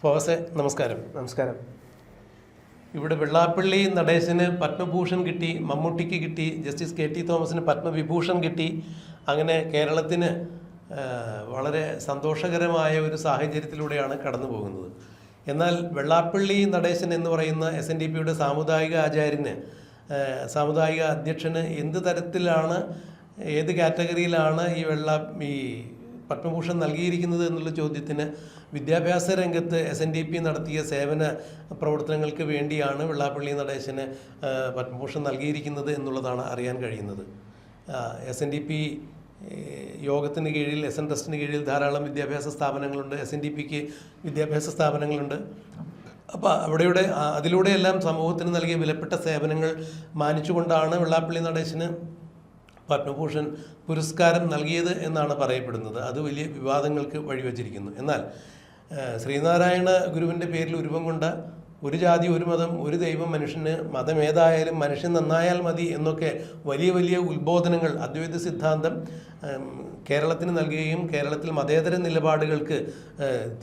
Fosse നമസ്കാരം. നമസ്കാരം. ഇവിടെ വെള്ളാപ്പള്ളി നടേശന് പത്മഭൂഷൺ കിട്ടി, മമ്മൂട്ടിക്ക് കിട്ടി, ജസ്റ്റിസ് കെ ടി തോമസിന് പത്മവിഭൂഷൺ കിട്ടി. അങ്ങനെ കേരളത്തിന് വളരെ സന്തോഷകരമായ ഒരു സാഹചര്യത്തിലൂടെയാണ് കടന്നു പോകുന്നത്. എന്നാൽ വെള്ളാപ്പള്ളി നടേശൻ എന്ന് പറയുന്ന SNDPയുടെ സാമുദായിക ആചാര്യന്, സാമുദായിക അധ്യക്ഷന് എന്ത് തരത്തിലാണ്, ഏത് കാറ്റഗറിയിലാണ് ഈ പത്മഭൂഷൺ നൽകിയിരിക്കുന്നത് എന്നുള്ള ചോദ്യത്തിന് വിദ്യാഭ്യാസ രംഗത്ത് SNDP നടത്തിയ സേവന പ്രവർത്തനങ്ങൾക്ക് വേണ്ടിയാണ് വെള്ളാപ്പള്ളി നടേശന് പത്മഭൂഷൺ നൽകിയിരിക്കുന്നത് എന്നുള്ളതാണ് അറിയാൻ കഴിയുന്നത്. SNDP യോഗത്തിന് കീഴിൽ, SN ട്രസ്റ്റിന് കീഴിൽ ധാരാളം വിദ്യാഭ്യാസ സ്ഥാപനങ്ങളുണ്ട്, SNDPക്ക് വിദ്യാഭ്യാസ സ്ഥാപനങ്ങളുണ്ട്. അപ്പോൾ അതിലൂടെയെല്ലാം സമൂഹത്തിന് നൽകിയ വിലപ്പെട്ട സേവനങ്ങൾ മാനിച്ചുകൊണ്ടാണ് വെള്ളാപ്പള്ളി നടേശന് പത്മഭൂഷൺ പുരസ്കാരം നൽകിയത് എന്നാണ് പറയപ്പെടുന്നത്. അത് വലിയ വിവാദങ്ങൾക്ക് വഴിവെച്ചിരിക്കുന്നു. എന്നാൽ ശ്രീനാരായണ ഗുരുവിൻ്റെ പേരിൽ ഉരുവം കൊണ്ട ഒരു ജാതി, ഒരു മതം, ഒരു ദൈവം, മനുഷ്യന് മതമേതായാലും മനുഷ്യൻ നന്നായാൽ മതി എന്നൊക്കെ വലിയ വലിയ ഉത്ബോധനങ്ങൾ അദ്വൈത സിദ്ധാന്തം കേരളത്തിന് നൽകുകയും കേരളത്തിൽ മതേതര നിലപാടുകൾക്ക്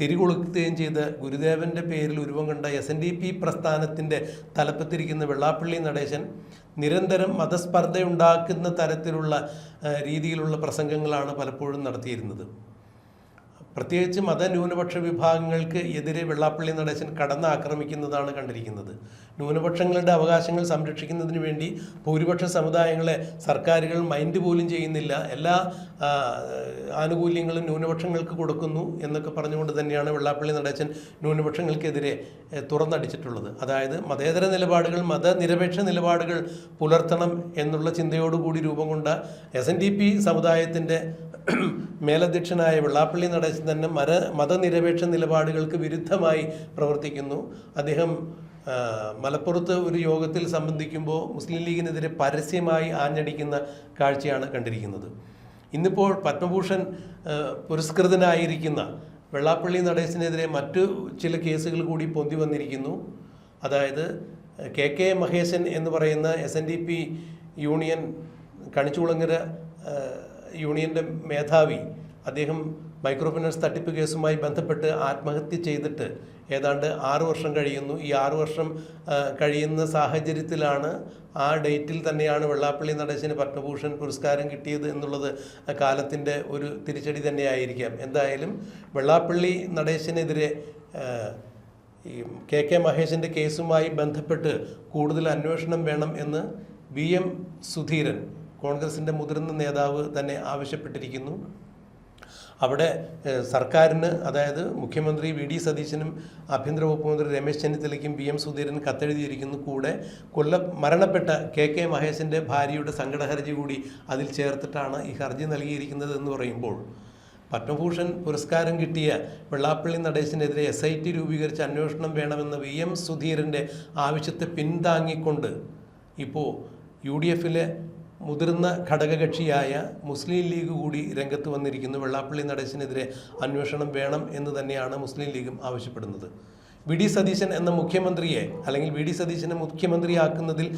തിരികൊളുത്തുകയും ചെയ്ത ഗുരുദേവൻ്റെ പേരിൽ ഉരുവം കൊണ്ട SNDP പ്രസ്ഥാനത്തിൻ്റെ തലപ്പത്തിരിക്കുന്ന വെള്ളാപ്പള്ളി നടേശൻ നിരന്തരം മതസ്പർദ്ധയുണ്ടാക്കുന്ന തരത്തിലുള്ള രീതിയിലുള്ള പ്രസംഗങ്ങളാണ് പലപ്പോഴും നടത്തിയിരുന്നത്. പ്രത്യേകിച്ച് മതന്യൂനപക്ഷ വിഭാഗങ്ങൾക്ക് എതിരെ വെള്ളാപ്പള്ളി നടേശൻ കടന്നാക്രമിക്കുന്നതാണ് കണ്ടിരിക്കുന്നത്. ന്യൂനപക്ഷങ്ങളുടെ അവകാശങ്ങൾ സംരക്ഷിക്കുന്നതിന് വേണ്ടി ഭൂരിപക്ഷ സമുദായങ്ങളെ സർക്കാരുകൾ മൈൻഡ് പോലും ചെയ്യുന്നില്ല, എല്ലാ ആനുകൂല്യങ്ങളും ന്യൂനപക്ഷങ്ങൾക്ക് കൊടുക്കുന്നു എന്നൊക്കെ പറഞ്ഞുകൊണ്ട് തന്നെയാണ് വെള്ളാപ്പള്ളി നടേശൻ ന്യൂനപക്ഷങ്ങൾക്കെതിരെ തുറന്നടിച്ചിട്ടുള്ളത്. അതായത് മതേതര നിലപാടുകൾ, മതനിരപേക്ഷ നിലപാടുകൾ പുലർത്തണം എന്നുള്ള ചിന്തയോടുകൂടി രൂപം കൊണ്ട SNDP സമുദായത്തിൻ്റെ മേലധ്യക്ഷനായ വെള്ളാപ്പള്ളി നടേശൻ തന്നെ മതനിരപേക്ഷ നിലപാടുകൾക്ക് വിരുദ്ധമായി പ്രവർത്തിക്കുന്നു. അദ്ദേഹം മലപ്പുറത്ത് ഒരു യോഗത്തിൽ സംബന്ധിക്കുമ്പോൾ മുസ്ലിം ലീഗിനെതിരെ പരസ്യമായി ആഞ്ഞടിക്കുന്ന കാഴ്ചയാണ് കണ്ടിരിക്കുന്നത്. ഇന്നിപ്പോൾ പത്മഭൂഷൺ പുരസ്കൃതനായിരിക്കുന്ന വെള്ളാപ്പള്ളി നടേശനെതിരെ മറ്റു ചില കേസുകൾ കൂടി പൊന്തി വന്നിരിക്കുന്നു. അതായത് KK മഹേശൻ എന്ന് പറയുന്ന SNDP യൂണിയൻ കണിച്ചുകുളങ്ങര യൂണിയൻ്റെ മേധാവി, അദ്ദേഹം മൈക്രോ ഫിനാൻസ് തട്ടിപ്പ് കേസുമായി ബന്ധപ്പെട്ട് ആത്മഹത്യ ചെയ്തിട്ട് ഏതാണ്ട് 6 വർഷം കഴിയുന്നു. ഈ 6 വർഷം കഴിയുന്ന സാഹചര്യത്തിലാണ്, ആ ഡേറ്റിൽ തന്നെയാണ് വെള്ളാപ്പള്ളി നടേശന് പത്മഭൂഷൺ പുരസ്കാരം കിട്ടിയത് എന്നുള്ളത് കാലത്തിൻ്റെ ഒരു തിരിച്ചടി തന്നെയായിരിക്കാം. എന്തായാലും വെള്ളാപ്പള്ളി നടേശനെതിരെ ഈ KK മഹേശൻ്റെ കേസുമായി ബന്ധപ്പെട്ട് കൂടുതൽ അന്വേഷണം വേണം എന്ന് VM സുധീരൻ, കോൺഗ്രസിൻ്റെ മുതിർന്ന നേതാവ്, തന്നെ ആവശ്യപ്പെട്ടിരിക്കുന്നു. അവിടെ സർക്കാരിന്, അതായത് മുഖ്യമന്ത്രി VD സതീശനും ആഭ്യന്തര വകുപ്പ് മന്ത്രി രമേശ് ചെന്നിത്തലയ്ക്കും VM സുധീരൻ കത്തെഴുതിയിരിക്കുന്നു. കൂടെ മരണപ്പെട്ട KK മഹേശൻ്റെ ഭാര്യയുടെ സങ്കടഹർജി കൂടി അതിൽ ചേർത്തിട്ടാണ് ഈ ഹർജി നൽകിയിരിക്കുന്നത് എന്ന് പറയുമ്പോൾ, പത്മഭൂഷൺ പുരസ്കാരം കിട്ടിയ വെള്ളാപ്പള്ളി നടേശനെതിരെ SIT രൂപീകരിച്ച് അന്വേഷണം വേണമെന്ന VM സുധീരൻ്റെ ആവശ്യത്തെ പിന്താങ്ങിക്കൊണ്ട് ഇപ്പോൾ UDFലെ മുതിർന്ന ഘടകകക്ഷിയായ മുസ്ലിം ലീഗ് കൂടി രംഗത്ത് വന്നിരിക്കുന്നു. വെള്ളാപ്പള്ളി നടേശനെതിരെ അന്വേഷണം വേണം എന്ന് തന്നെയാണ് മുസ്ലിം ലീഗും ആവശ്യപ്പെടുന്നത്. VD സതീശൻ എന്ന മുഖ്യമന്ത്രിയെ, അല്ലെങ്കിൽ VD സതീശനെ മുഖ്യമന്ത്രിയാക്കുന്നതിൽ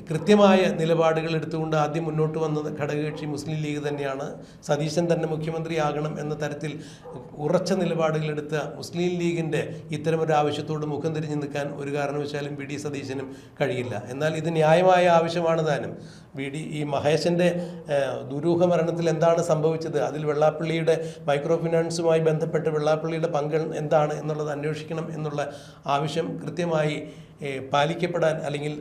കൃത്യമായ നിലപാടുകൾ എടുത്തുകൊണ്ട് ആദ്യം മുന്നോട്ട് വന്ന ഘടകകക്ഷി മുസ്ലിം ലീഗ് തന്നെയാണ്. സതീശൻ തന്നെ മുഖ്യമന്ത്രിയാകണം എന്ന തരത്തിൽ ഉറച്ച നിലപാടുകളെടുത്ത മുസ്ലിം ലീഗിൻ്റെ ഇത്തരമൊരു ആവശ്യത്തോട് മുഖം തിരിഞ്ഞു നിൽക്കാൻ ഒരു കാരണവശാലും VD സതീശനും കഴിയില്ല. എന്നാൽ ഇത് ന്യായമായ ആവശ്യമാണ് താനും. ഈ മഹേശൻ്റെ ദുരൂഹ മരണത്തിൽ എന്താണ് സംഭവിച്ചത്, അതിൽ വെള്ളാപ്പള്ളിയുടെ മൈക്രോ ഫിനാൻസുമായി ബന്ധപ്പെട്ട് വെള്ളാപ്പള്ളിയുടെ പങ്ക് എന്താണ് എന്നുള്ളത് അന്വേഷിക്കണം എന്നുള്ള ആവശ്യം കൃത്യമായി പാലിക്കപ്പെടാൻ, അല്ലെങ്കിൽ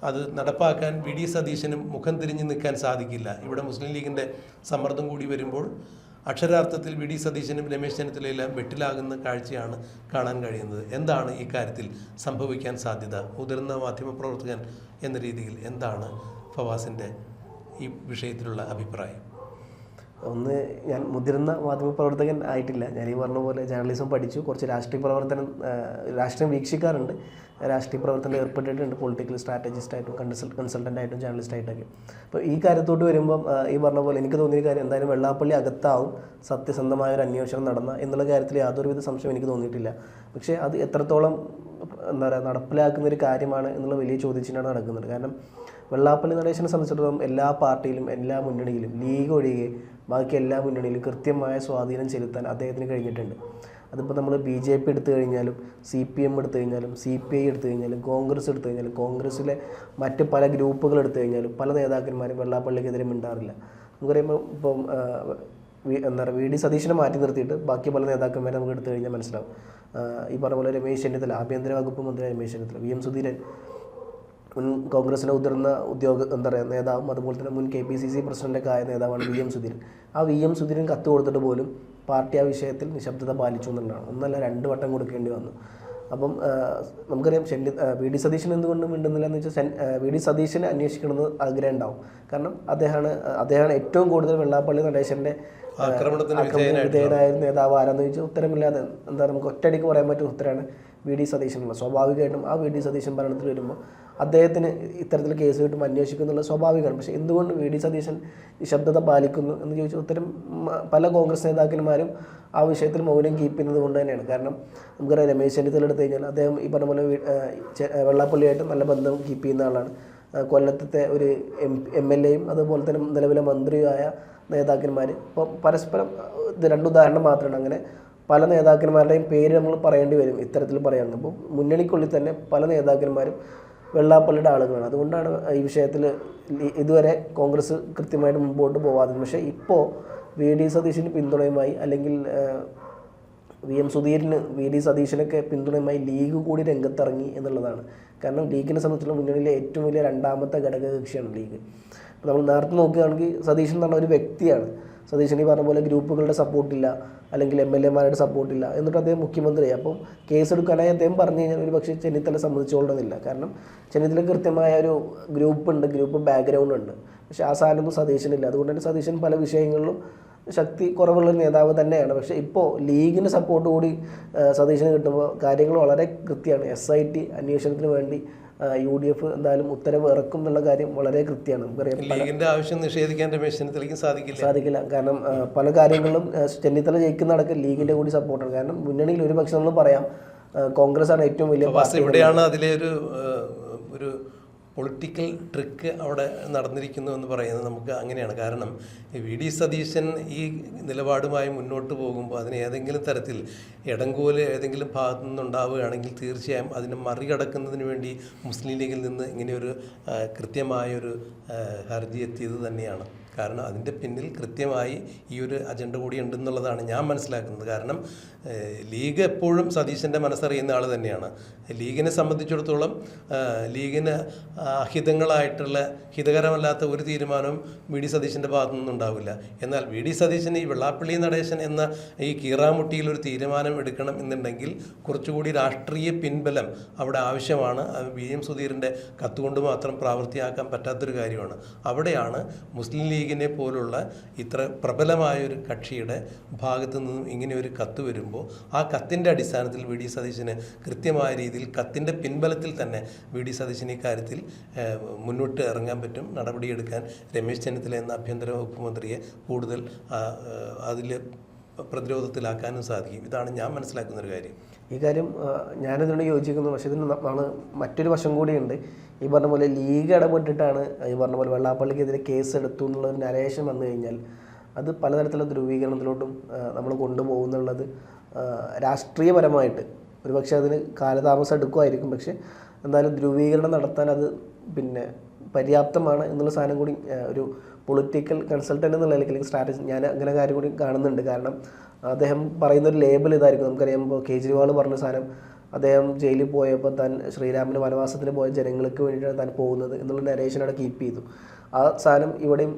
അത് നടപ്പാക്കാൻ VD സതീശനും മുഖം തിരിഞ്ഞു നിൽക്കാൻ സാധിക്കില്ല. ഇവിടെ മുസ്ലിം ലീഗിൻ്റെ സമ്മർദ്ദം കൂടി വരുമ്പോൾ അക്ഷരാർത്ഥത്തിൽ VD സതീശനും രമേശ് ചെന്നിത്തലയെല്ലാം വെട്ടിലാകുന്ന കാഴ്ചയാണ് കാണാൻ കഴിയുന്നത്. എന്താണ് ഈ കാര്യത്തിൽ സംഭവിക്കാൻ സാധ്യത? മുതിർന്ന മാധ്യമപ്രവർത്തകൻ എന്ന രീതിയിൽ എന്താണ് ഫവാസിൻ്റെ ഈ വിഷയത്തിലുള്ള അഭിപ്രായം? ഒന്ന്, ഞാൻ മുതിർന്ന മാധ്യമപ്രവർത്തകൻ ആയിട്ടില്ല. ഞാൻ ഈ പറഞ്ഞ പോലെ ജേർണലിസം പഠിച്ചു, കുറച്ച് രാഷ്ട്രീയം വീക്ഷിക്കാറുണ്ട്, രാഷ്ട്രീയ പ്രവർത്തനം ഏർപ്പെട്ടിട്ടുണ്ട്, പൊളിറ്റിക്കൽ സ്ട്രാറ്റജിസ്റ്റായിട്ടും കൺസൾട്ടൻ്റായിട്ടും ജേർണലിസ്റ്റായിട്ടൊക്കെ. അപ്പോൾ ഈ കാര്യത്തോട്ട് വരുമ്പം ഈ പറഞ്ഞ പോലെ എനിക്ക് തോന്നിയ കാര്യം, എന്തായാലും വെള്ളാപ്പള്ളി അകത്താവും സത്യസന്ധമായ ഒരു അന്വേഷണം നടന്ന എന്നുള്ള കാര്യത്തിൽ യാതൊരുവിധ സംശയം എനിക്ക് തോന്നിയിട്ടില്ല. പക്ഷേ അത് എത്രത്തോളം നടപ്പിലാക്കുന്ന ഒരു കാര്യമാണ് എന്നുള്ള വലിയ ചോദ്യചിഹ്നമാണ് നടക്കുന്നത്. കാരണം വെള്ളാപ്പള്ളി നടേശനെ സംബന്ധിച്ചിടത്തോളം എല്ലാ പാർട്ടിയിലും, എല്ലാ മുന്നണിയിലും, ലീഗ് ഒഴികെ ബാക്കി എല്ലാ മുന്നണിയിലും കൃത്യമായ സ്വാധീനം ചെലുത്താൻ അദ്ദേഹത്തിന് കഴിഞ്ഞിട്ടുണ്ട്. അതിപ്പോൾ നമ്മൾ BJP എടുത്തു കഴിഞ്ഞാലും CPM എടുത്തു കഴിഞ്ഞാലും CPI എടുത്തു കഴിഞ്ഞാലും കോൺഗ്രസ് എടുത്തു കഴിഞ്ഞാലും കോൺഗ്രസ്സിലെ മറ്റ് പല ഗ്രൂപ്പുകൾ എടുത്തു കഴിഞ്ഞാലും പല നേതാക്കന്മാരും വെള്ളാപ്പള്ളിക്കെതിരെ മിണ്ടാറില്ല. നമുക്കറിയുമ്പോൾ ഇപ്പം എന്താ പറയുക VD സതീശനെ മാറ്റി നിർത്തിയിട്ട് ബാക്കി പല നേതാക്കന്മാരെ നമുക്ക് എടുത്തു കഴിഞ്ഞാൽ മനസ്സിലാവും. ഈ പറഞ്ഞ പോലെ രമേശ് ചെന്നിത്തല, ആഭ്യന്തര വകുപ്പ് മന്ത്രി രമേശ് ചെന്നിത്തല, VM സുധീരൻ മുൻ കോൺഗ്രസിലെ ഉയർന്ന എന്താ പറയുക നേതാവും അതുപോലെ തന്നെ മുൻ KPCC പ്രസിഡൻ്റൊക്കെ ആയ നേതാവാണ് VM സുധീരൻ. ആ VM സുധീരൻ കത്ത് കൊടുത്തിട്ട് പോലും പാർട്ടി ആ വിഷയത്തിൽ നിശബ്ദത പാലിച്ചു എന്നുള്ളതാണ്. ഒന്നല്ല 2 വട്ടം കൊടുക്കേണ്ടി വന്നു. അപ്പം നമുക്കറിയാം VD സതീശൻ എന്തുകൊണ്ട് മിണ്ടുന്നില്ല എന്ന് വെച്ചാൽ VD സതീശനെ അന്വേഷിക്കണമെന്ന് ആഗ്രഹം ഉണ്ടാവും. കാരണം അദ്ദേഹമാണ് ഏറ്റവും കൂടുതൽ വെള്ളാപ്പള്ളി നടേശൻ്റെ ആക്രമണത്തിന് വിധേയനായ നേതാവ് ആരാന്ന് ചോദിച്ചാൽ ഉത്തരമില്ലാതെ എന്താ നമുക്ക് ഒറ്റയടിക്ക് പറയാൻ പറ്റുന്ന ഉത്തരമാണ് VD സതീശനുള്ള. സ്വാഭാവികമായിട്ടും ആ VD സതീശൻ ഭരണത്തിൽ വരുമ്പോൾ അദ്ദേഹത്തിന് ഇത്തരത്തിൽ കേസ് കിട്ടും അന്വേഷിക്കുന്നുള്ള സ്വാഭാവികമാണ്. പക്ഷേ എന്തുകൊണ്ട് VD സതീശൻ നിശബ്ദത പാലിക്കുന്നു എന്ന് ചോദിച്ചാൽ ഉത്തരം പല കോൺഗ്രസ് നേതാക്കന്മാരും ആ വിഷയത്തിൽ മൗനം കീപ്പ് ചെയ്യുന്നത് കൊണ്ട് തന്നെയാണ്. കാരണം നമുക്കറിയാം രമേശ് ചെന്നിത്തല എടുത്തു കഴിഞ്ഞാൽ അദ്ദേഹം ഈ പറഞ്ഞ പോലെ വെള്ളാപ്പള്ളിയായിട്ട് നല്ല ബന്ധം കീപ്പ് ചെയ്യുന്ന ആളാണ്. കൊല്ലത്തെ ഒരു MLAയും അതുപോലെ തന്നെ നിലവിലെ മന്ത്രിയുമായ നേതാക്കന്മാർ ഇപ്പം പരസ്പരം ഇത് 2 ഉദാഹരണം മാത്രമാണ്. അങ്ങനെ പല നേതാക്കന്മാരുടെയും പേര് നമ്മൾ പറയേണ്ടി വരും ഇത്തരത്തിൽ പറയുകയാണെങ്കിൽ. അപ്പോൾ മുന്നണിക്കുള്ളിൽ തന്നെ പല നേതാക്കന്മാരും വെള്ളാപ്പള്ളിയുടെ ആളുകളാണ്. അതുകൊണ്ടാണ് ഈ വിഷയത്തിൽ ഇതുവരെ കോൺഗ്രസ് കൃത്യമായിട്ട് മുമ്പോട്ട് പോകാതെ. പക്ഷേ ഇപ്പോൾ VD സതീശന് പിന്തുണയുമായി അല്ലെങ്കിൽ VM സുധീരന് VD സതീശനൊക്കെ പിന്തുണയുമായി ലീഗ് കൂടി രംഗത്തിറങ്ങി എന്നുള്ളതാണ്. കാരണം ലീഗിനെ സംബന്ധിച്ചുള്ള മുന്നണിയിലെ ഏറ്റവും വലിയ 2ാമത്തെ ഘടകകക്ഷിയാണ് ലീഗ്. അപ്പോൾ നമ്മൾ നേരത്തെ നോക്കുകയാണെങ്കിൽ സതീശൻ എന്ന് പറഞ്ഞ ഒരു വ്യക്തിയാണ്. സതീശൻ ഈ പറഞ്ഞ പോലെ ഗ്രൂപ്പുകളുടെ സപ്പോർട്ടില്ല അല്ലെങ്കിൽ MLAമാരുടെ സപ്പോർട്ടില്ല എന്നിട്ട് അദ്ദേഹം മുഖ്യമന്ത്രിയായി. അപ്പം കേസെടുക്കാനായി അദ്ദേഹം പറഞ്ഞു കഴിഞ്ഞാൽ ഒരു പക്ഷേ ചെന്നിത്തല സമ്മതിച്ചുകൊള്ളുന്നില്ല. കാരണം ചെന്നിത്തല കൃത്യമായ ഒരു ഗ്രൂപ്പ് ബാക്ക്ഗ്രൗണ്ട് ഉണ്ട്. പക്ഷേ ആ സാധനമൊന്നും സതീശനില്ല. അതുകൊണ്ട് തന്നെ സതീശൻ പല വിഷയങ്ങളിലും ശക്തി കുറവുള്ള നേതാവ് തന്നെയാണ്. പക്ഷേ ഇപ്പോൾ ലീഗിൻ്റെ സപ്പോർട്ട് കൂടി സതീശന് കിട്ടുമ്പോൾ കാര്യങ്ങൾ വളരെ കൃത്യമാണ്. SIT അന്വേഷണത്തിന് വേണ്ടി UDF എന്തായാലും ഉത്തരവ് ഇറക്കും എന്നുള്ള കാര്യം വളരെ കൃത്യമാണ്. നമുക്കറിയാം ലീഗിന്റെ ആവശ്യം നിഷേധിക്കാൻ രമേശ് ചെന്നിത്തലയ്ക്ക് സാധിക്കില്ല. കാരണം പല കാര്യങ്ങളിലും ചെന്നിത്തല ജയിക്കുന്നിടക്ക് ലീഗിൻ്റെ കൂടി സപ്പോർട്ടാണ്. കാരണം മുന്നണിയിൽ ഒരു പക്ഷെ നമ്മൾ പറയാം കോൺഗ്രസ് ആണ് ഏറ്റവും വലിയ പാർട്ടി. ഇവിടെയാണ് അതിലെ ഒരു പൊളിറ്റിക്കൽ ട്രിക്ക് അവിടെ നടന്നിരിക്കുന്നു എന്ന് പറയുന്നത് നമുക്ക് അങ്ങനെയാണ്. കാരണം VD സതീശൻ ഈ നിലപാടുമായി മുന്നോട്ട് പോകുമ്പോൾ അതിന് ഏതെങ്കിലും തരത്തിൽ ഇടങ്കോല് ഏതെങ്കിലും ഭാഗത്തു നിന്നുണ്ടാവുകയാണെങ്കിൽ തീർച്ചയായും അതിനെ മറികടക്കുന്നതിന് വേണ്ടി മുസ്ലിം ലീഗിൽ നിന്ന് ഇങ്ങനെയൊരു കൃത്യമായൊരു ഹർജി എത്തിയത് തന്നെയാണ്. കാരണം അതിൻ്റെ പിന്നിൽ കൃത്യമായി ഈ ഒരു അജണ്ട കൂടി ഉണ്ടെന്നുള്ളതാണ് ഞാൻ മനസ്സിലാക്കുന്നത്. കാരണം ലീഗ് എപ്പോഴും സതീശൻ്റെ മനസ്സറിയുന്ന ആൾ തന്നെയാണ്. ലീഗിനെ സംബന്ധിച്ചിടത്തോളം ലീഗിന് അഹിതങ്ങളായിട്ടുള്ള ഹിതകരമല്ലാത്ത ഒരു തീരുമാനവും VD സതീശൻ്റെ ഭാഗത്തു നിന്നുണ്ടാവില്ല. എന്നാൽ VD സതീശൻ ഈ വെള്ളാപ്പള്ളി നടേശൻ എന്ന ഈ കീറാമുട്ടിയിൽ ഒരു തീരുമാനം എടുക്കണം എന്നുണ്ടെങ്കിൽ കുറച്ചുകൂടി രാഷ്ട്രീയ പിൻബലം അവിടെ ആവശ്യമാണ്. VM സുധീരൻ്റെ കത്തുകൊണ്ട് മാത്രം പ്രാവർത്തിയാക്കാൻ പറ്റാത്തൊരു കാര്യമാണ്. അവിടെയാണ് മുസ്ലിം ലീഗിനെ പോലുള്ള ഇത്ര പ്രബലമായൊരു കക്ഷിയുടെ ഭാഗത്തു നിന്നും ഇങ്ങനെ ഒരു കത്ത് വരുമ്പോൾ ആ കത്തിൻ്റെ അടിസ്ഥാനത്തിൽ VD സതീശന് കൃത്യമായ രീതിയിൽ കത്തിൻ്റെ പിൻബലത്തിൽ തന്നെ VD സതീശന് ഈ കാര്യത്തിൽ മുന്നോട്ട് ഇറങ്ങാൻ പറ്റും. നടപടിയെടുക്കാൻ രമേശ് ചെന്നിത്തല എന്ന ആഭ്യന്തര വകുപ്പ് മന്ത്രിയെ കൂടുതൽ അതിൽ പ്രതിരോധത്തിലാക്കാനും സാധിക്കും. ഇതാണ് ഞാൻ മനസ്സിലാക്കുന്നൊരു കാര്യം. ഈ കാര്യം ഞാനിതിനോട് യോജിക്കുന്നു. പക്ഷേ ഇതിന് മറ്റൊരു വശം കൂടിയുണ്ട്. ഈ പറഞ്ഞ പോലെ ലീഗ് ഇടപെട്ടിട്ടാണ് ഈ പറഞ്ഞ പോലെ വെള്ളാപ്പള്ളിക്കെതിരെ കേസ് എടുത്തു എന്നുള്ളൊരു നരേഷൻ വന്നു കഴിഞ്ഞാൽ അത് പലതരത്തിലുള്ള ധ്രുവീകരണത്തിലോട്ടും നമ്മൾ കൊണ്ടുപോകുന്നുള്ളത് രാഷ്ട്രീയപരമായിട്ട് ഒരുപക്ഷെ അതിന് കാലതാമസം എടുക്കുമായിരിക്കും. പക്ഷേ എന്തായാലും ധ്രുവീകരണം നടത്താൻ അത് പര്യാപ്തമാണ് എന്നുള്ള സാധനം കൂടി ഒരു പൊളിറ്റിക്കൽ കൺസൾട്ടൻ്റ് എന്നുള്ള അല്ലെങ്കിൽ സ്ട്രാറ്റജി ഞാൻ അങ്ങനെ കാര്യം കൂടി കാണുന്നുണ്ട്. കാരണം അദ്ദേഹം പറയുന്നൊരു ലേബൽ ഇതായിരിക്കും. നമുക്കറിയാം ഇപ്പോൾ കേജ്രിവാൾ പറഞ്ഞ സാധനം അദ്ദേഹം ജയിലിൽ പോയപ്പോൾ താൻ ശ്രീരാമന് വനവാസത്തിന് പോയ ജനങ്ങൾക്ക് വേണ്ടിയിട്ടാണ് താൻ പോകുന്നത് എന്നുള്ള നരേഷൻ അവിടെ കീപ്പ് ചെയ്തു. ആ സാധനം ഇവിടെയും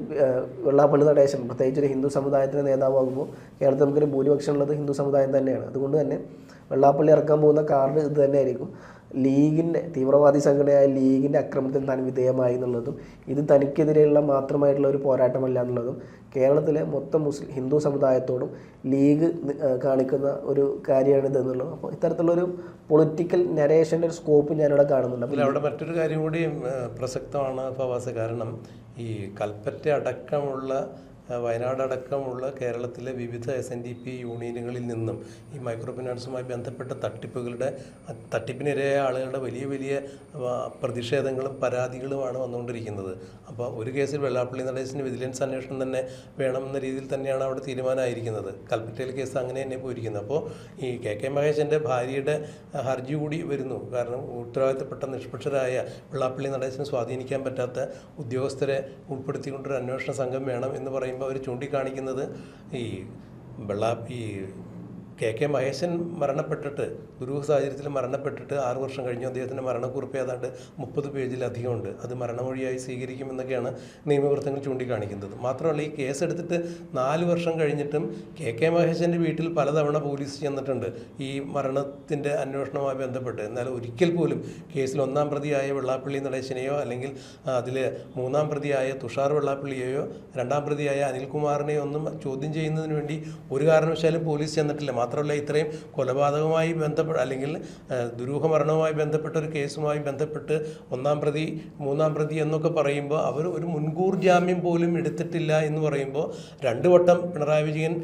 വെള്ളാപ്പള്ളി നടേശൻ പ്രത്യേകിച്ച് ഒരു ഹിന്ദു സമുദായത്തിൻ്റെ നേതാവാകുമ്പോൾ കേരളത്തിൽ നമുക്കൊരു ഭൂരിപക്ഷം ഉള്ളത് ഹിന്ദു സമുദായം തന്നെയാണ്. അതുകൊണ്ട് തന്നെ വെള്ളാപ്പള്ളി ഇറക്കാൻ പോകുന്ന കാർഡ് ഇത് തന്നെയായിരിക്കും. ലീഗിൻ്റെ തീവ്രവാദി സംഘടനയായ ലീഗിൻ്റെ ആക്രമണത്തിന് താൻ വിധേയമായി എന്നുള്ളതും ഇത് തനിക്കെതിരെയുള്ള മാത്രമായിട്ടുള്ള ഒരു പോരാട്ടമല്ല എന്നുള്ളതും കേരളത്തിലെ മൊത്തം ഹിന്ദു സമുദായത്തോടും ലീഗ് കാണിക്കുന്ന ഒരു കാര്യമാണിത് എന്നുള്ളത്. അപ്പോൾ ഇത്തരത്തിലുള്ളൊരു പൊളിറ്റിക്കൽ നരേഷൻ്റെ ഒരു സ്കോപ്പ് ഞാനിവിടെ കാണുന്നുണ്ട്. അപ്പോൾ അവിടെ മറ്റൊരു കാര്യം കൂടി പ്രസക്തമാണ് ഫവാസ്. കാരണം ഈ കൽപ്പറ്റ അടക്കമുള്ള വയനാടടക്കമുള്ള കേരളത്തിലെ വിവിധ SNDP യൂണിയനുകളിൽ നിന്നും ഈ മൈക്രോ ഫിനാൻസുമായി ബന്ധപ്പെട്ട തട്ടിപ്പിനിരയായ ആളുകളുടെ വലിയ വലിയ പ്രതിഷേധങ്ങളും പരാതികളുമാണ് വന്നുകൊണ്ടിരിക്കുന്നത്. അപ്പോൾ ഒരു കേസിൽ വെള്ളാപ്പള്ളി നടേശന് വിജിലൻസ് അന്വേഷണം തന്നെ വേണമെന്ന രീതിയിൽ തന്നെയാണ് അവിടെ തീരുമാനമായിരിക്കുന്നത്. കൽപ്പറ്റയിൽ കേസ് അങ്ങനെ തന്നെ പോയിരിക്കുന്നത്. അപ്പോൾ ഈ KK മഹേശൻ്റെ ഭാര്യയുടെ ഹർജി കൂടി വരുന്നു. കാരണം ഉത്തരവാദിത്തപ്പെട്ട നിഷ്പക്ഷരായ വെള്ളാപ്പള്ളി നടേശന് സ്വാധീനിക്കാൻ പറ്റാത്ത ഉദ്യോഗസ്ഥരെ ഉൾപ്പെടുത്തിക്കൊണ്ടൊരു അന്വേഷണ സംഘം വേണം എന്ന് പറയുമ്പോൾ അവർ ചൂണ്ടിക്കാണിക്കുന്നത് ഈ KK മഹേശൻ മരണപ്പെട്ടിട്ട് ദുരൂഹ സാഹചര്യത്തിൽ മരണപ്പെട്ടിട്ട് 6 വർഷം കഴിഞ്ഞു. അദ്ദേഹത്തിൻ്റെ മരണക്കുറിപ്പ് ഏതാണ്ട് 30 പേജിലധികമുണ്ട്. അത് മരണമൊഴിയായി സ്വീകരിക്കുമെന്നൊക്കെയാണ് നിയമവൃത്തങ്ങൾ ചൂണ്ടിക്കാണിക്കുന്നത്. മാത്രമല്ല ഈ കേസെടുത്തിട്ട് 4 വർഷം കഴിഞ്ഞിട്ടും KK മഹേശൻ്റെ വീട്ടിൽ പലതവണ പോലീസ് ചെന്നിട്ടുണ്ട് ഈ മരണത്തിൻ്റെ അന്വേഷണവുമായി ബന്ധപ്പെട്ട്. എന്നാൽ ഒരിക്കൽ പോലും കേസിൽ 1-ാം പ്രതിയായ വെള്ളാപ്പള്ളി നടേശനെയോ അല്ലെങ്കിൽ അതിൽ 3-ാം പ്രതിയായ തുഷാർ വെള്ളാപ്പള്ളിയെയോ 2-ാം പ്രതിയായ അനിൽകുമാറിനെയോ ഒന്നും ചോദ്യം ചെയ്യുന്നതിന് വേണ്ടി ഒരു കാരണവശാലും പോലീസ് ചെന്നിട്ടില്ല. മാത്രമല്ല ഇത്രയും കൊലപാതകവുമായി ബന്ധപ്പെട്ട് അല്ലെങ്കിൽ ദുരൂഹ മരണവുമായി ബന്ധപ്പെട്ട ഒരു കേസുമായി ബന്ധപ്പെട്ട് 1-ാം പ്രതി 3-ാം പ്രതി എന്നൊക്കെ പറയുമ്പോൾ അവർ ഒരു മുൻകൂർ ജാമ്യം പോലും എടുത്തിട്ടില്ല എന്ന് പറയുമ്പോൾ 2 വട്ടം പിണറായി വിജയൻ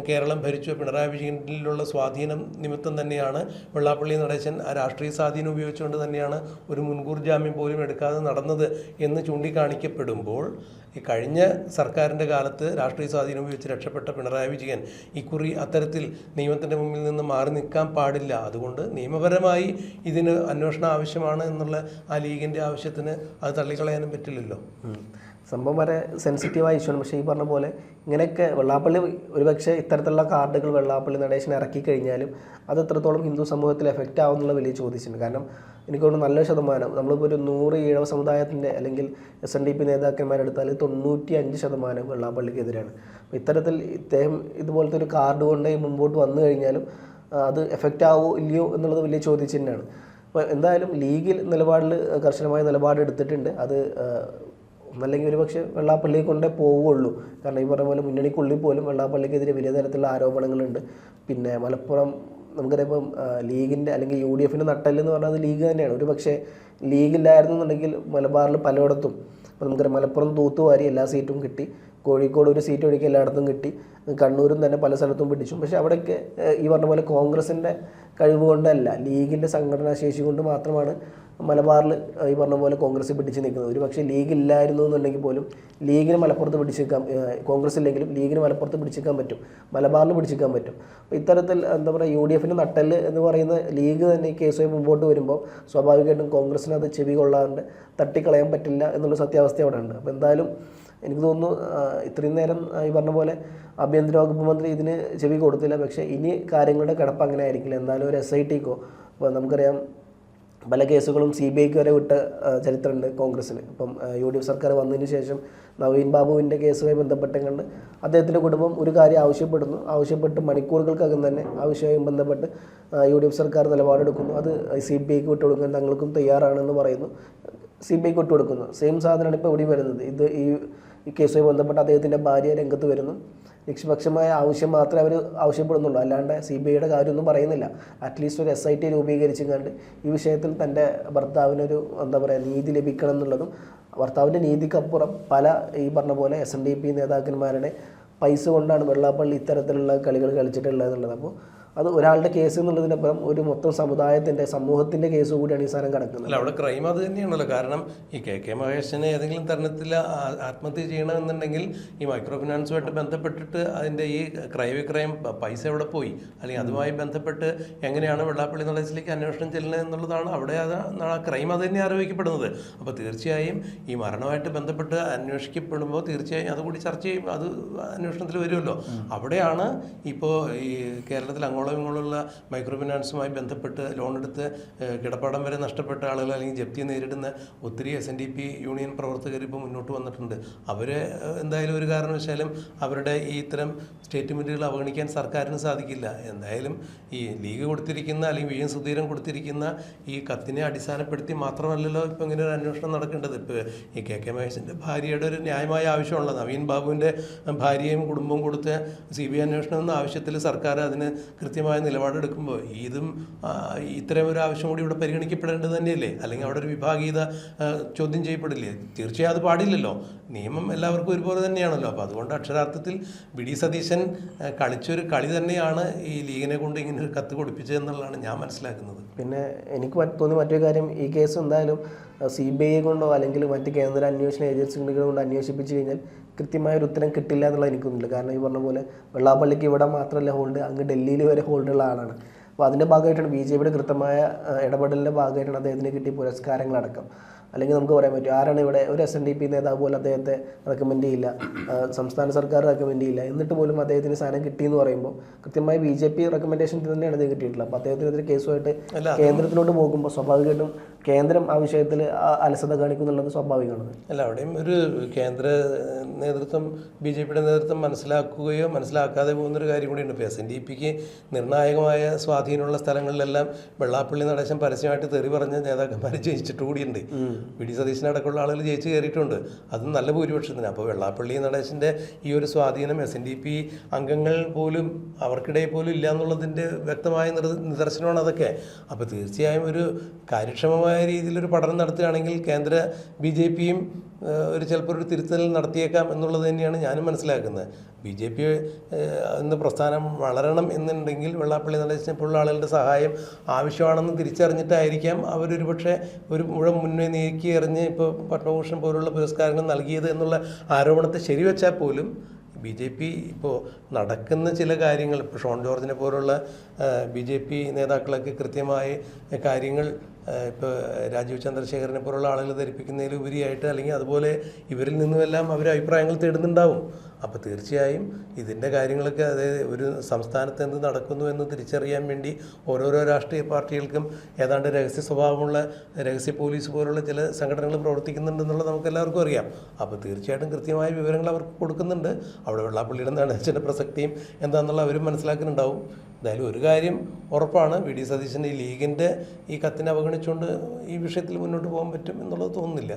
കേരളം ഭരിച്ചു. പിണറായി വിജയനിലുള്ള സ്വാധീനം നിമിത്തം തന്നെയാണ് വെള്ളാപ്പള്ളി നടേശൻ ആ രാഷ്ട്രീയ സ്വാധീനം ഉപയോഗിച്ചുകൊണ്ട് തന്നെയാണ് ഒരു മുൻകൂർ ജാമ്യം പോലും എടുക്കാതെ നടന്നത് എന്ന് ചൂണ്ടിക്കാണിക്കപ്പെടുമ്പോൾ ഈ കഴിഞ്ഞ സർക്കാരിൻ്റെ കാലത്ത് രാഷ്ട്രീയ സ്വാധീനം ഉപയോഗിച്ച് രക്ഷപ്പെട്ട പിണറായി വിജയൻ ഇക്കുറി അത്തരത്തിൽ നിയമത്തിൻ്റെ മുമ്പിൽ നിന്ന് മാറി നിൽക്കാൻ പാടില്ല. അതുകൊണ്ട് നിയമപരമായി ഇതിന് അന്വേഷണം ആവശ്യമാണ് എന്നുള്ള ആ ലീഗിൻ്റെ ആവശ്യത്തിന് അത് തള്ളിക്കളയാനും പറ്റില്ലല്ലോ. സംഭവം വരെ സെൻസിറ്റീവായ ഇഷ്യൂ ആണ്. പക്ഷേ ഈ പറഞ്ഞ പോലെ ഇങ്ങനെയൊക്കെ വെള്ളാപ്പള്ളി ഒരുപക്ഷെ ഇത്തരത്തിലുള്ള കാർഡുകൾ വെള്ളാപ്പള്ളി നടേശനെ ഇറക്കി കഴിഞ്ഞാലും അത് എത്രത്തോളം ഹിന്ദു സമൂഹത്തിൽ എഫക്റ്റ് ആവുന്നുള്ള വലിയ ചോദിച്ചിട്ടുണ്ട്. കാരണം എനിക്ക് തോന്നുന്നു നല്ല ശതമാനം നമ്മളിപ്പോൾ ഒരു 100 ഈഴവ സമുദായത്തിൻ്റെ അല്ലെങ്കിൽ SNDP നേതാക്കന്മാരെടുത്താൽ 95% വെള്ളാപ്പള്ളിക്കെതിരാണ്. അപ്പോൾ ഇത്തരത്തിൽ ഇദ്ദേഹം ഇതുപോലത്തെ ഒരു കാർഡ് കൊണ്ട് മുമ്പോട്ട് വന്നു കഴിഞ്ഞാലും അത് എഫക്റ്റ് ആവോ ഇല്ലയോ എന്നുള്ളത് വലിയ ചോദ്യചിഹ്നമാണ്. അപ്പോൾ എന്തായാലും ലീഗിൽ നിലപാടിൽ കർശനമായ നിലപാട് എടുത്തിട്ടുണ്ട്. അത് ഒന്നല്ലെങ്കിൽ ഒരു പക്ഷേ വെള്ളാപ്പള്ളിയെ കൊണ്ടേ പോവുകയുള്ളൂ. കാരണം ഈ പറഞ്ഞ പോലെ മുന്നണിക്കുള്ളിൽ പോലും വെള്ളാപ്പള്ളിക്കെതിരെ വലിയ തരത്തിലുള്ള ആരോപണങ്ങളുണ്ട്. പിന്നെ മലപ്പുറം നമുക്കറിയാം ഇപ്പം ലീഗിൻ്റെ അല്ലെങ്കിൽ UDFൻ്റെ നട്ടെല്ലെന്ന് പറഞ്ഞാൽ അത് ലീഗ് തന്നെയാണ്. ഒരു പക്ഷേ ലീഗില്ലായിരുന്നു എന്നുണ്ടെങ്കിൽ മലബാറിൽ പലയിടത്തും ഇപ്പോൾ നമുക്കറിയാം മലപ്പുറം തൂത്തുവാരി എല്ലാ സീറ്റും കിട്ടി, കോഴിക്കോട് ഒരു സീറ്റ് ഒഴികെ എല്ലായിടത്തും കിട്ടി, കണ്ണൂരും തന്നെ പല സ്ഥലത്തും പിടിച്ചു. പക്ഷേ അവിടെയൊക്കെ ഈ പറഞ്ഞ പോലെ കോൺഗ്രസിൻ്റെ കഴിവ് കൊണ്ടല്ല ലീഗിൻ്റെ സംഘടനാ ശേഷി കൊണ്ട് മാത്രമാണ് മലബാറിൽ ഈ പറഞ്ഞ പോലെ കോൺഗ്രസ് പിടിച്ച് നിൽക്കുന്നത്. ഒരു പക്ഷേ ലീഗ് ഇല്ലായിരുന്നു എന്നുണ്ടെങ്കിൽ പോലും ലീഗിന് മലപ്പുറത്ത് പിടിച്ചേക്കാൻ, കോൺഗ്രസ് ഇല്ലെങ്കിലും ലീഗിന് മലപ്പുറത്ത് പിടിച്ചേക്കാൻ പറ്റും, മലബാറിൽ പിടിച്ചേക്കാൻ പറ്റും. അപ്പോൾ ഇത്തരത്തിൽ എന്താ പറയുക UDFൻ്റെ നട്ടെല്ല് എന്ന് പറയുന്ന ലീഗ് തന്നെ ഈ കേസുമായി മുമ്പോട്ട് വരുമ്പോൾ സ്വാഭാവികമായിട്ടും കോൺഗ്രസിന് അത് ചെവി കൊള്ളാണ്ട് തട്ടിക്കളയാൻ പറ്റില്ല എന്നുള്ള സത്യാവസ്ഥ അവിടെ ഉണ്ട്. അപ്പോൾ എന്തായാലും എനിക്ക് തോന്നുന്നു ഇത്രയും നേരം ഈ പറഞ്ഞ പോലെ ആഭ്യന്തര വകുപ്പ് മന്ത്രി ഇതിന് ചെവി കൊടുത്തില്ല. പക്ഷേ ഇനി കാര്യങ്ങളുടെ കിടപ്പ് അങ്ങനെ ആയിരിക്കില്ല. എന്നാലും ഒരു SITക്കോ ഇപ്പോൾ നമുക്കറിയാം പല കേസുകളും CBIക്ക് വരെ വിട്ട ചരിത്രമുണ്ട് കോൺഗ്രസ്സിന്. ഇപ്പം UDF സർക്കാർ വന്നതിന് ശേഷം നവീൻ ബാബുവിൻ്റെ കേസുമായി ബന്ധപ്പെട്ടെങ്കിൽ അദ്ദേഹത്തിൻ്റെ കുടുംബം ഒരു കാര്യം ആവശ്യപ്പെട്ട് മണിക്കൂറുകൾക്കകം തന്നെ ആവശ്യമായി ബന്ധപ്പെട്ട് UDF സർക്കാർ നിലപാടെടുക്കുന്നു. അത് CBIക്ക് വിട്ടുകൊടുക്കാൻ തങ്ങൾക്കും തയ്യാറാണെന്ന് പറയുന്നു. CBIക്ക് വിട്ടുകൊടുക്കുന്നു. സെയിം സാധനമാണ് ഇപ്പോൾ ഇവിടെ വരുന്നത്. ഇത് ഈ കേസുമായി ബന്ധപ്പെട്ട് അദ്ദേഹത്തിൻ്റെ ഭാര്യ രംഗത്ത് വരുന്നു. നിഷ്പക്ഷമായ ആവശ്യം മാത്രമേ അവർ ആവശ്യപ്പെടുന്നുള്ളൂ, അല്ലാണ്ട് CBIയുടെ കാര്യമൊന്നും പറയുന്നില്ല. അറ്റ്ലീസ്റ്റ് ഒരു SIT രൂപീകരിച്ചുകൊണ്ട് ഈ വിഷയത്തിൽ തൻ്റെ ഭർത്താവിനൊരു എന്താ പറയുക നീതി ലഭിക്കണം എന്നുള്ളതും, ഭർത്താവിൻ്റെ നീതിക്കപ്പുറം പല ഈ പറഞ്ഞ പോലെ SNDP നേതാക്കന്മാരുടെ പൈസ കൊണ്ടാണ് വെള്ളാപ്പള്ളി ഇത്തരത്തിലുള്ള കളികൾ കളിച്ചിട്ടുള്ളത് എന്നുള്ളത്. അപ്പോൾ അത് ഒരാളുടെ കേസ് എന്നുള്ളതിനപ്പുറം ഒരു മൊത്തം സമുദായത്തിൻ്റെ സമൂഹത്തിൻ്റെ കേസ് കൂടിയാണ് ഈ സാധനം കിടക്കുന്നത്. അല്ല, അവിടെ ക്രൈം അത് തന്നെയാണല്ലോ. കാരണം ഈ KK മഹേശനെ ഏതെങ്കിലും തരണത്തിൽ ആത്മഹത്യ ചെയ്യണമെന്നുണ്ടെങ്കിൽ ഈ മൈക്രോ ഫിനാൻസുമായിട്ട് ബന്ധപ്പെട്ടിട്ട് അതിൻ്റെ ഈ ക്രയവിക്രയം പൈസ എവിടെ പോയി, അല്ലെങ്കിൽ അതുമായി ബന്ധപ്പെട്ട് എങ്ങനെയാണ് വെള്ളാപ്പള്ളി നടേശനിലേക്ക് അന്വേഷണം ചെല്ലുന്നത് എന്നുള്ളതാണ് അവിടെ ക്രൈം അത് തന്നെ ആരോപിക്കപ്പെടുന്നത്. അപ്പോൾ തീർച്ചയായും ഈ മരണമായിട്ട് ബന്ധപ്പെട്ട് അന്വേഷിക്കപ്പെടുമ്പോൾ തീർച്ചയായും അതുകൂടി ചർച്ച ചെയ്യും, അത് അന്വേഷണത്തിൽ വരുമല്ലോ. അവിടെയാണ് ഇപ്പോൾ ഈ കേരളത്തിൽ ഇങ്ങോട്ടുള്ള മൈക്രോ ഫിനാൻസുമായി ബന്ധപ്പെട്ട് ലോൺ എടുത്ത് കിടപ്പാടം വരെ നഷ്ടപ്പെട്ട ആളുകൾ അല്ലെങ്കിൽ ജപ്തി നേരിടുന്ന ഒത്തിരി SNDP യൂണിയൻ പ്രവർത്തകർ ഇപ്പോൾ മുന്നോട്ട് വന്നിട്ടുണ്ട്. അവർ എന്തായാലും ഒരു കാരണവശാലും അവരുടെ ഈ ഇത്തരം സ്റ്റേറ്റ്മെൻറ്റുകൾ അവഗണിക്കാൻ സർക്കാരിന് സാധിക്കില്ല. എന്തായാലും ഈ ലീഗ് കൊടുത്തിരിക്കുന്ന അല്ലെങ്കിൽ VN സുധീരൻ കൊടുത്തിരിക്കുന്ന ഈ കത്തിനെ അടിസ്ഥാനപ്പെടുത്തി മാത്രമല്ലല്ലോ ഇപ്പോൾ ഇങ്ങനെ ഒരു അന്വേഷണം നടക്കേണ്ടത്. ഇപ്പോൾ ഈ KK മഹേശൻ്റെ ഭാര്യയുടെ ഒരു ന്യായമായ ആവശ്യമുള്ള നവീൻ ബാബുവിൻ്റെ ഭാര്യയും കുടുംബവും കൊടുത്ത CBI അന്വേഷണം എന്ന ആവശ്യത്തിൽ സർക്കാർ അതിന് കൃത്യമായി കൃത്യമായ നിലപാടെടുക്കുമ്പോൾ ഇതും ഇത്തരം ഒരു ആവശ്യം കൂടി ഇവിടെ പരിഗണിക്കപ്പെടേണ്ടത് തന്നെയല്ലേ? അല്ലെങ്കിൽ അവിടെ ഒരു വിഭാഗീയത ചോദ്യം ചെയ്യപ്പെടില്ലേ? തീർച്ചയായും അത് പാടില്ലല്ലോ. നിയമം എല്ലാവർക്കും ഒരുപോലെ തന്നെയാണല്ലോ. അപ്പോൾ അതുകൊണ്ട് അക്ഷരാർത്ഥത്തിൽ വി.ഡി. സതീശൻ കളിച്ചൊരു കളി തന്നെയാണ് ഈ ലീഗിനെ കൊണ്ട് ഇങ്ങനെ ഒരു കത്ത് കൊടുപ്പിച്ചതെന്നുള്ളതാണ് ഞാൻ മനസ്സിലാക്കുന്നത്. പിന്നെ എനിക്ക് തോന്നിയ മറ്റൊരു കാര്യം, ഈ കേസ് എന്തായാലും CBI കൊണ്ടോ അല്ലെങ്കിൽ മറ്റ് കേന്ദ്ര അന്വേഷണ ഏജൻസികളെ കൊണ്ട് അന്വേഷിപ്പിച്ച് കഴിഞ്ഞാൽ കൃത്യമായൊരു ഉത്തരം കിട്ടില്ല എന്നുള്ളത് എനിക്കൊന്നുമില്ല. കാരണം ഈ പറഞ്ഞ പോലെ വെള്ളാപ്പള്ളിക്ക് ഇവിടെ മാത്രമല്ല ഹോൾഡ്, അങ്ങ് ഡൽഹിയിൽ വരെ ഹോൾഡുള്ള ആളാണ്. അപ്പോൾ അതിൻ്റെ ഭാഗമായിട്ടാണ് BJPയുടെ കൃത്യമായ ഇടപെടലിൻ്റെ ഭാഗമായിട്ടാണ് അദ്ദേഹത്തിന് കിട്ടിയ പുരസ്കാരങ്ങളടക്കം. അല്ലെങ്കിൽ നമുക്ക് പറയാൻ പറ്റും ആരാണ് ഇവിടെ ഒരു SNDP നേതാവ് പോലും അദ്ദേഹത്തെ റെക്കമെൻഡ് ചെയ്യില്ല, സംസ്ഥാന സർക്കാർ റെക്കമെൻഡ് ചെയ്യില്ല, എന്നിട്ട് പോലും അദ്ദേഹത്തിന് സ്ഥാനം കിട്ടിയെന്ന് പറയുമ്പോൾ കൃത്യമായി BJP റെക്കമെൻഡേഷൻ തന്നെയാണ് അദ്ദേഹം കിട്ടിയിട്ടുള്ളത്. അപ്പോൾ അദ്ദേഹത്തിനെതിരെ കേസുമായിട്ട് കേന്ദ്രത്തിലോട്ട് പോകുമ്പോൾ സ്വാഭാവികമായിട്ടും കേന്ദ്രം ആ വിഷയത്തിൽ അലസത കാണിക്കുന്നുള്ളത് സ്വാഭാവികമാണ്. അല്ല, അവിടെയും ഒരു കേന്ദ്ര നേതൃത്വം BJPയുടെ നേതൃത്വം മനസ്സിലാക്കുകയോ മനസ്സിലാക്കാതെ പോകുന്നൊരു കാര്യം കൂടിയുണ്ട്. ഇപ്പോൾ SNDPക്ക് നിർണായകമായ സ്വാധീനമുള്ള സ്ഥലങ്ങളിലെല്ലാം വെള്ളാപ്പള്ളി നടേശൻ പരസ്യമായിട്ട് തെറി പറഞ്ഞ നേതാക്കന്മാർ ജയിച്ചിട്ട് കൂടിയുണ്ട്. വി.ഡി. സതീശനടക്കമുള്ള ആളുകൾ ജയിച്ച് കയറിയിട്ടുണ്ട്. അതും നല്ല ഭൂരിപക്ഷത്തിന്. അപ്പോൾ വെള്ളാപ്പള്ളി നടേശൻ്റെ ഈ ഒരു സ്വാധീനം SNDP അംഗങ്ങൾ പോലും അവർക്കിടയിൽ പോലും ഇല്ല എന്നുള്ളതിൻ്റെ വ്യക്തമായ നിദർശനമാണ് അതൊക്കെ. അപ്പോൾ തീർച്ചയായും ഒരു കാര്യക്ഷമമായ രീതിയിലൊരു പഠനം നടത്തുകയാണെങ്കിൽ കേന്ദ്ര BJPയും ചിലപ്പോൾ ഒരു തിരുത്തൽ നടത്തിയേക്കാം എന്നുള്ളത് തന്നെയാണ് ഞാനും മനസ്സിലാക്കുന്നത്. BJP എന്ന പ്രസ്ഥാനം വളരണം എന്നുണ്ടെങ്കിൽ വെള്ളാപ്പള്ളി നടേശനെ പോലുള്ള ആളുകളുടെ സഹായം ആവശ്യമാണെന്ന് തിരിച്ചറിഞ്ഞിട്ടായിരിക്കാം അവരൊരു പക്ഷേ ഒരു മുഴം മുന്നേ നീക്കി എറിഞ്ഞ് ഇപ്പോൾ പത്മഭൂഷൺ പോലുള്ള പുരസ്കാരങ്ങൾ നൽകിയത് എന്നുള്ള ആരോപണത്തെ ശരിവെച്ചാൽ പോലും BJP ഇപ്പോൾ നടക്കുന്ന ചില കാര്യങ്ങൾ, ഇപ്പോൾ ഷോൺ ജോർജിനെ പോലുള്ള BJP നേതാക്കളൊക്കെ കൃത്യമായ കാര്യങ്ങൾ ഇപ്പോൾ രാജീവ് ചന്ദ്രശേഖരനെ പോലുള്ള ആളുകൾ ധരിപ്പിക്കുന്നതിലുപരിയായിട്ട് അല്ലെങ്കിൽ അതുപോലെ ഇവരിൽ നിന്നുമെല്ലാം അവർ അഭിപ്രായങ്ങൾ തേടുന്നുണ്ടാവും. അപ്പോൾ തീർച്ചയായും ഇതിൻ്റെ കാര്യങ്ങളൊക്കെ അതായത് ഒരു സംസ്ഥാനത്ത് എന്ത് നടക്കുന്നു എന്ന് തിരിച്ചറിയാൻ വേണ്ടി ഓരോരോ രാഷ്ട്രീയ പാർട്ടികൾക്കും ഏതാണ്ട് രഹസ്യ സ്വഭാവമുള്ള രഹസ്യ പോലീസ് പോലുള്ള ചില സംഘടനകൾ പ്രവർത്തിക്കുന്നുണ്ടെന്നുള്ളത് നമുക്ക് എല്ലാവർക്കും അറിയാം. അപ്പോൾ തീർച്ചയായിട്ടും കൃത്യമായ വിവരങ്ങൾ അവർക്ക് കൊടുക്കുന്നുണ്ട്. അവിടെ വെള്ളാപ്പള്ളിയുടെ നടേശൻ്റെ പ്രസക്തിയും എന്താണെന്നുള്ള അവരും മനസ്സിലാക്കുന്നുണ്ടാവും. എന്തായാലും ഒരു കാര്യം ഉറപ്പാണ്, വി.ഡി. സതീശൻ്റെ ഈ ലീഗിൻ്റെ ഈ കത്തിനെ അവഗണിച്ചുകൊണ്ട് ഈ വിഷയത്തിൽ മുന്നോട്ട് പോകാൻ പറ്റും എന്നുള്ളത് തോന്നുന്നില്ല.